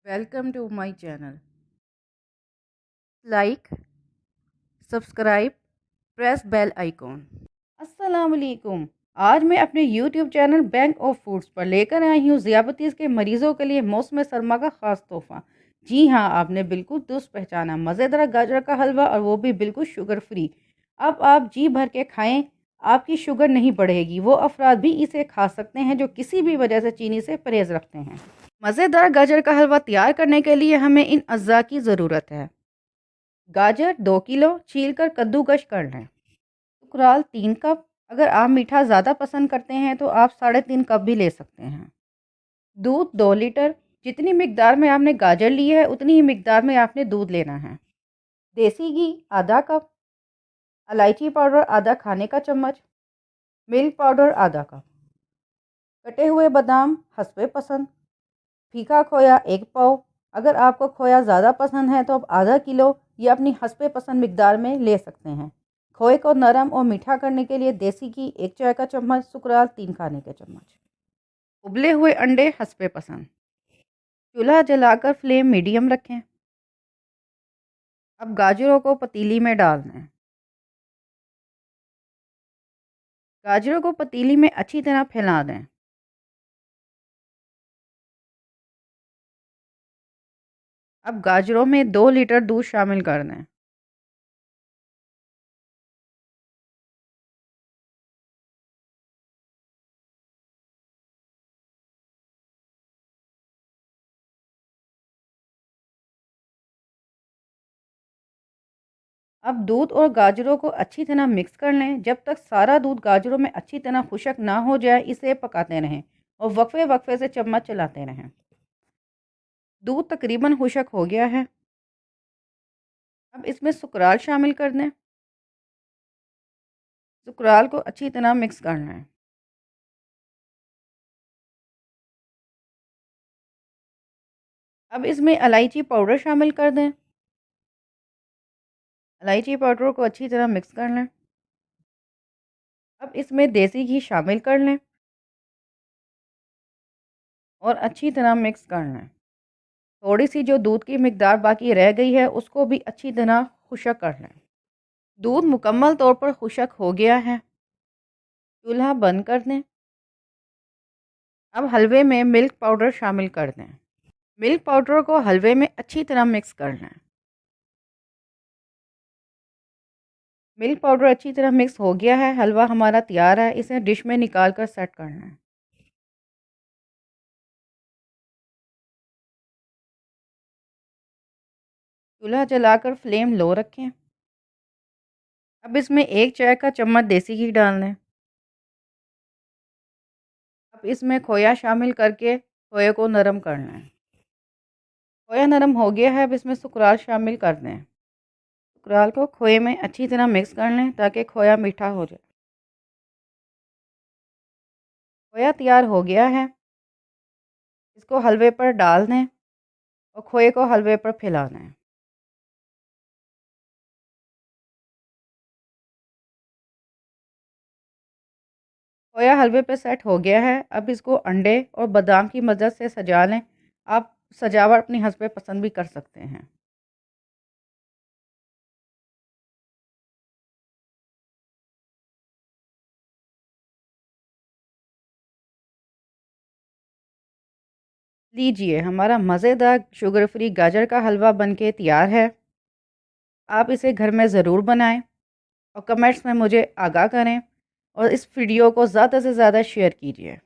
Welcome to my channel. Like, subscribe, press bell icon. अस्सलाम वालेकुम। आज मैं अपने YouTube channel bank of foods पर लेकर आई हूँ ज़ियाबतीस के मरीज़ों के लिए मौसम सरमा का ख़ास तोहफ़ा। जी हाँ, आपने बिल्कुल दुरुस्त पहचाना। मज़ेदार गाजर का हलवा, और वो भी बिल्कुल शुगर फ्री। अब आप जी भर के खाएं, आपकी शुगर नहीं बढ़ेगी। वो अफराद भी इसे खा सकते हैं जो किसी भी वजह से चीनी से परहेज़ रखते हैं। मज़ेदार गाजर का हलवा तैयार करने के लिए हमें इन अज्जा की ज़रूरत है। गाजर 2 किलो छीलकर कद्दूकस कर लें। सुकराल 3 कप। अगर आप मीठा ज़्यादा पसंद करते हैं तो आप 3.5 कप भी ले सकते हैं। दूध 2 लीटर। जितनी मिकदार में आपने गाजर ली है उतनी ही मिकदार में आपने दूध लेना है। देसी घी आधा कप। इलायची पाउडर आधा खाने का चम्मच। मिल्क पाउडर आधा कप। कटे हुए बादाम हस्बे पसंद। फीका खोया 1 पाव। अगर आपको खोया ज़्यादा पसंद है तो आप आधा किलो या अपनी हस्बे पसंद मिकदार में ले सकते हैं। खोए को नरम और मीठा करने के लिए देसी घी 1 चाय का चम्मच, सुकराल 3 खाने के चम्मच। उबले हुए अंडे हस्बे पसंद। चूल्हा जलाकर फ्लेम मीडियम रखें। अब गाजरों को पतीली में डाल दें। गाजरों को पतीली में अच्छी तरह फैला दें। अब गाजरों में 2 लीटर दूध शामिल कर दें। अब दूध और गाजरों को अच्छी तरह मिक्स कर लें। जब तक सारा दूध गाजरों में अच्छी तरह खुशक ना हो जाए, इसे पकाते रहें और वक्फे वक्फे से चम्मच चलाते रहें। दूध तकरीबन खुशक हो गया है। अब इसमें सुकराल शामिल कर दें। सुकराल को अच्छी तरह मिक्स करना है। अब इसमें इलायची पाउडर शामिल कर दें। इलायची पाउडर को अच्छी तरह मिक्स कर लें। अब इसमें देसी घी शामिल कर लें और अच्छी तरह मिक्स कर लें। थोड़ी सी जो दूध की मिकदार बाकी रह गई है उसको भी अच्छी तरह खुशक कर लें। दूध मुकम्मल तौर पर खुशक हो गया है। चूल्हा बंद कर दें। अब हलवे में मिल्क पाउडर शामिल कर दें। मिल्क पाउडर को हलवे में अच्छी तरह मिक्स कर लें। मिल्क पाउडर अच्छी तरह मिक्स हो गया है। हलवा हमारा तैयार है। इसे डिश में निकाल कर सेट करना है। चूल्हा जलाकर फ्लेम लो रखें। अब इसमें 1 चाय का चम्मच देसी घी डाल दें। अब इसमें खोया शामिल करके खोए को नरम करना है। खोया नरम हो गया है। अब इसमें सुकराल शामिल कर दें। सुकराल को खोए में अच्छी तरह मिक्स कर लें ताकि खोया मीठा हो जाए। खोया तैयार हो गया है। इसको हलवे पर डाल दें और खोए को हलवे पर फैला दें। खोया हलवे पे सेट हो गया है। अब इसको अंडे और बादाम की मदद से सजा लें। आप सजावट अपनी हस्ब पसंद भी कर सकते हैं। लीजिए, हमारा मज़ेदार शुगर फ्री गाजर का हलवा बनके तैयार है। आप इसे घर में ज़रूर बनाएं और कमेंट्स में मुझे आगाह करें और इस वीडियो को ज़्यादा से ज़्यादा शेयर कीजिए।